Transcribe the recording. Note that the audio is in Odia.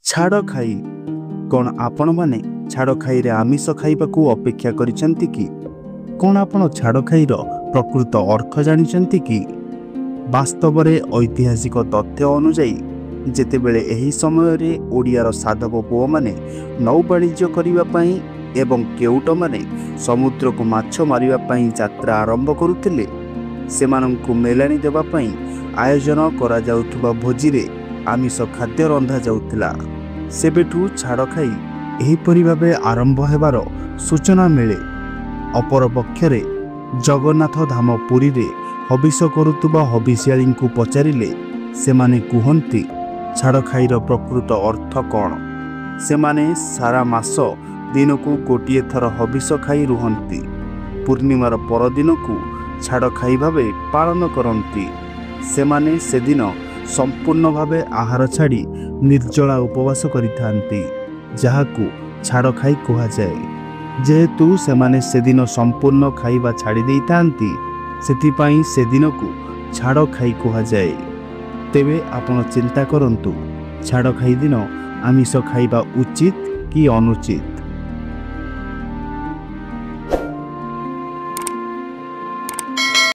ଛାଡ଼ ଖାଇ କ'ଣ ଆପଣମାନେ ଛାଡ଼ ଖାଇରେ ଆମିଷ ଖାଇବାକୁ ଅପେକ୍ଷା କରିଛନ୍ତି କି? କ'ଣ ଆପଣ ଛାଡ଼ ଖାଇର ପ୍ରକୃତ ଅର୍ଥ ଜାଣିଛନ୍ତି କି? ବାସ୍ତବରେ ଐତିହାସିକ ତଥ୍ୟ ଅନୁଯାୟୀ ଯେତେବେଳେ ଏହି ସମୟରେ ଓଡ଼ିଆର ସାଧବ ପୁଅମାନେ ନୌବାଣିଜ୍ୟ କରିବା ପାଇଁ ଏବଂ କେଉଟମାନେ ସମୁଦ୍ରକୁ ମାଛ ମାରିବା ପାଇଁ ଯାତ୍ରା ଆରମ୍ଭ କରୁଥିଲେ, ସେମାନଙ୍କୁ ମେଲାଣି ଦେବା ପାଇଁ ଆୟୋଜନ କରାଯାଉଥିବା ଭୋଜିରେ ଆମିଷ ଖାଦ୍ୟ ରନ୍ଧାଯାଉଥିଲା। ସେବେଠୁ ଛାଡ଼ ଖାଇ ଏହିପରି ଭାବେ ଆରମ୍ଭ ହେବାର ସୂଚନା ମିଳେ। ଅପରପକ୍ଷରେ ଜଗନ୍ନାଥ ଧାମ ପୁରୀରେ ହବିଷ କରୁଥିବା ହବିଷ୍ୟାଳୀଙ୍କୁ ପଚାରିଲେ ସେମାନେ କୁହନ୍ତି ଛାଡ଼ ଖାଇର ପ୍ରକୃତ ଅର୍ଥ କ'ଣ? ସେମାନେ ସାରା ମାସ ଦିନକୁ ଗୋଟିଏ ଥର ହବିଷ ଖାଇ ରୁହନ୍ତି। ପୂର୍ଣ୍ଣିମାର ପରଦିନକୁ ଛାଡ଼ ଖାଇ ଭାବେ ପାଳନ କରନ୍ତି। ସେମାନେ ସେଦିନ ସମ୍ପୂର୍ଣ୍ଣ ଭାବେ ଆହାର ଛାଡ଼ି ନିର୍ଜଳା ଉପବାସ କରିଥାନ୍ତି, ଯାହାକୁ ଛାଡ଼ ଖାଇ କୁହାଯାଏ। ଯେହେତୁ ସେମାନେ ସେଦିନ ସମ୍ପୂର୍ଣ୍ଣ ଖାଇବା ଛାଡ଼ି ଦେଇଥାନ୍ତି, ସେଥିପାଇଁ ସେଦିନକୁ ଛାଡ଼ ଖାଇ କୁହାଯାଏ। ତେବେ ଆପଣ ଚିନ୍ତା କରନ୍ତୁ, ଛାଡ଼ ଖାଇ ଦିନ ଆମିଷ ଖାଇବା ଉଚିତ କି ଅନୁଚିତ?